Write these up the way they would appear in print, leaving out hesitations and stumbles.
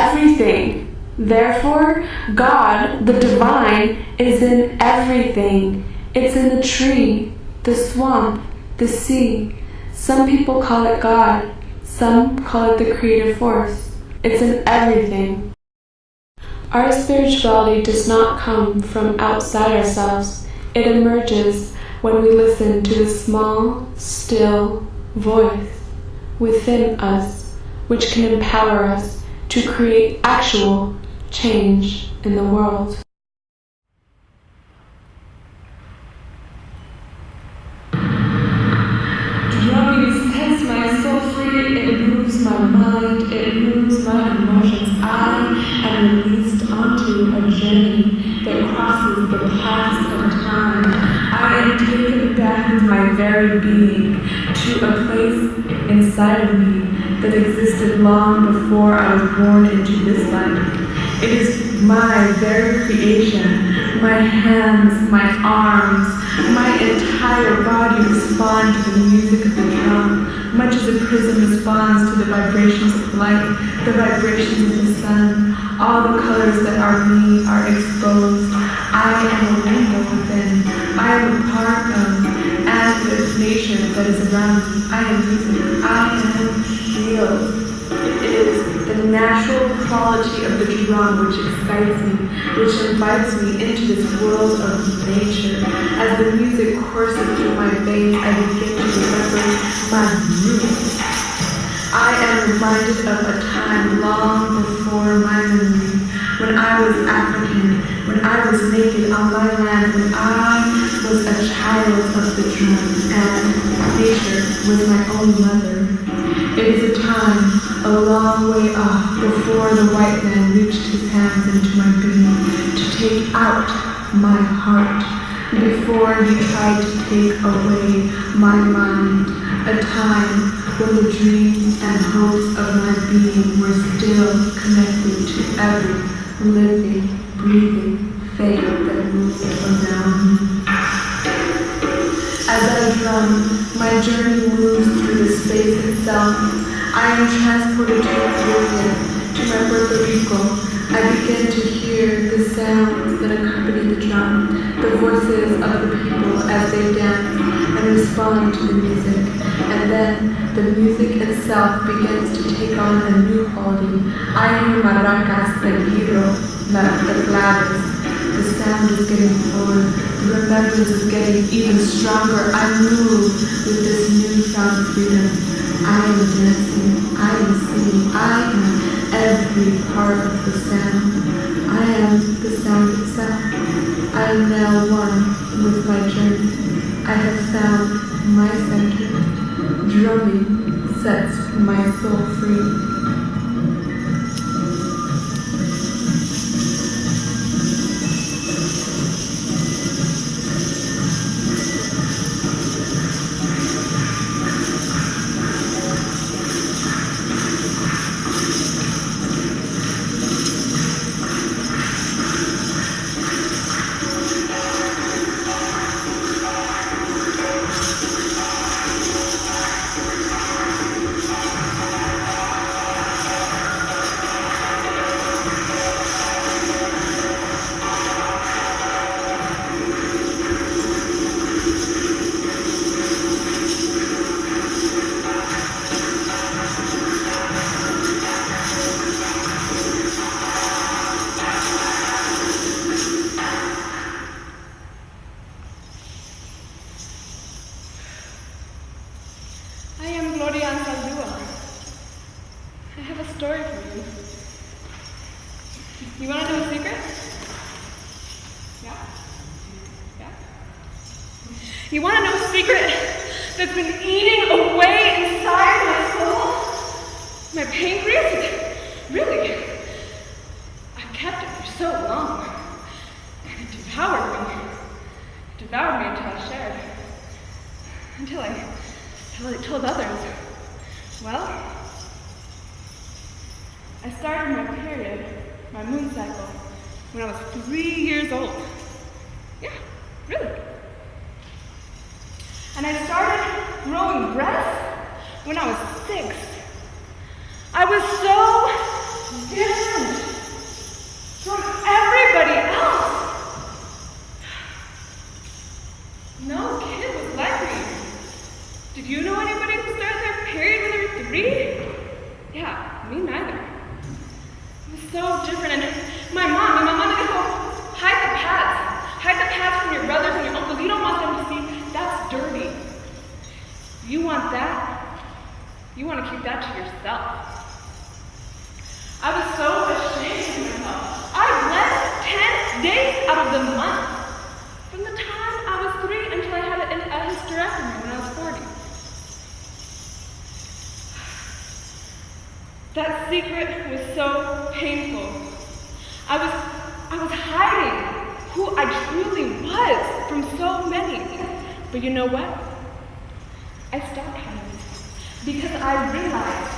everything. Therefore, God, the divine, is in everything. It's in the tree, the swamp, the sea. Some people call it God. Some call it the creative force. It's in everything. Our spirituality does not come from outside ourselves. It emerges when we listen to the small, still voice within us, which can empower us to create actual change in the world. Drumming sets my soul free, it moves my mind, it moves my emotions. I am released onto a journey that crosses the past of time. I am taken back with my very being to a place inside of me that existed long before I was born into this life. It is my very creation. My hands, my arms, my entire body respond to the music of the drum, much as a prism responds to the vibrations of light, the vibrations of the sun. All the colors that are me are exposed. I am a rainbow within. I am a part of, as with nature that is around me. I am music. I am healed. It is the natural quality of the drum which excites me, which invites me into this world of nature. As the music courses through my veins, I begin to remember my roots. I am reminded of a time long before my memory, when I was African, when I was naked on my land, when I was a child of the drum, and nature was my own mother. It is a time a long way off before the white man reached his hands into my being to take out my heart, before he tried to take away my mind, a time when the dreams and hopes of my being were still connected to every living, breathing thing that moved around me. As I drum, my journey moves through the space itself. I am transported to the Caribbean, to my Puerto Rico. I begin to hear the sounds that accompany the drum, the voices of the people as they dance and respond to the music. And then the music itself begins to take on a new quality. I hear maracas, the guiro, the claves. The sound is getting fuller. The remembrance is getting even stronger. I move with this newfound freedom. I am dancing. I am singing. I am every part of the sound. I am the sound itself. I am now one with my journey. I have found my center. Drumming sets my soul free. I am Gloria Anzaldua. I have a story for you. You want to know a secret? Yeah? Yeah? You want to know a secret that's been eating away inside my soul? My pancreas? Really? I've kept it for so long. And it devoured me. It devoured me until I shared. Until I told others. Well, I started my period, my moon cycle, when I was 3 years old. Yeah, really. And I started growing breasts when I was 6. I was so different from everybody else. No kid was like me. Did you know anybody who started their period when they were 3? Yeah, me neither. It was so different. And my mom didn't go, hide the pads. Hide the pads from your brothers and your uncles. You don't want them to see. That's dirty. You want that? You want to keep that to yourself. I was so ashamed of myself. I bled 10 days out of the month. From the time I was 3 until I had a hysterectomy when I was 40. That secret was so painful. I was hiding who I truly was from so many. But you know what? I stopped hiding because I realized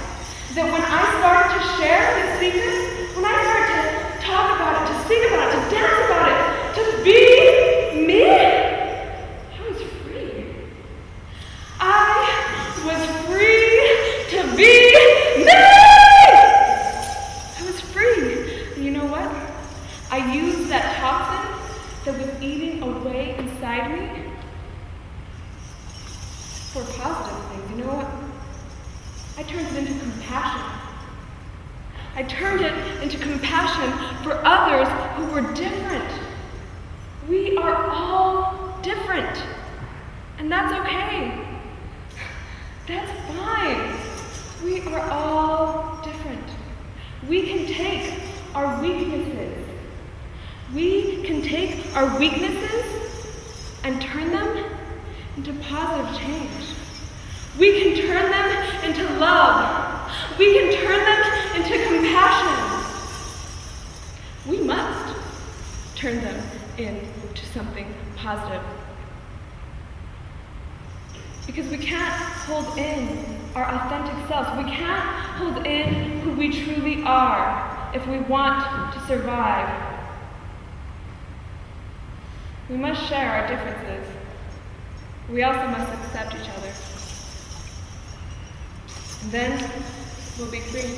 that when I started to share this secret, when I started to talk about it, to sing about it, to dance about it, to be me, I was free. I was free to be me! I was free. And you know what? I used that toxin that was eating away inside me for positive things. You know what? I turned it into compassion. I turned it into compassion for others who were different. We are all different. And that's okay. That's fine. We are all different. We can take our weaknesses. We can take our weaknesses and turn them into positive change. We can turn them into love. We can turn them into compassion. We must turn them into something positive. Because we can't hold in our authentic selves. We can't hold in who we truly are if we want to survive. We must share our differences. We also must accept each other. And then we'll be free.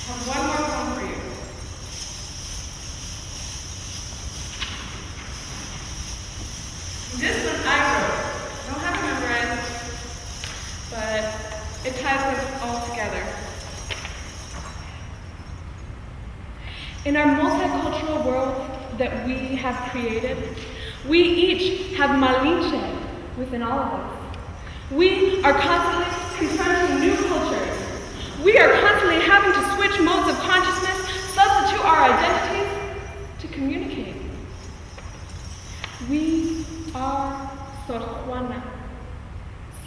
I have one more poem for you. This one I wrote. I don't have it memorized, but it ties us all together. In our multicultural world that we have created, we each have Malinche within all of us. We are constantly confronting new cultures. We are constantly having to switch modes of consciousness, substitute our identities to communicate. We are Sor Juana,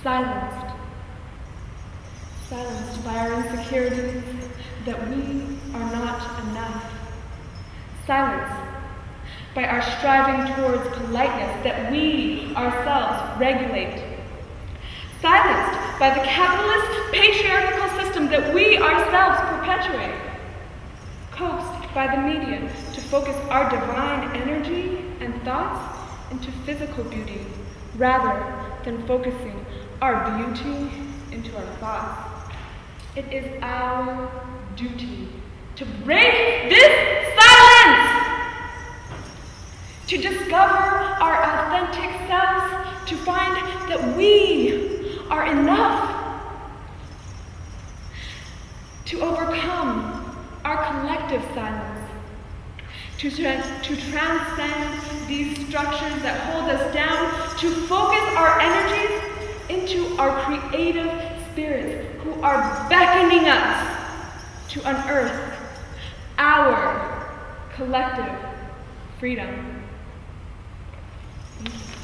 silenced by our insecurities that we are not enough, silenced by our striving towards politeness that we ourselves regulate, silenced by the capitalist patriarchal system that we ourselves perpetuate, coaxed by the media to focus our divine energy and thoughts into physical beauty rather than focusing our beauty into our thoughts. It is our duty to break this silence, to discover our authentic selves, to find that we are enough, to overcome our collective silence, to transcend these structures that hold us down, to focus our energies into our creative spirits who are beckoning us to unearth our collective freedom. Thank you.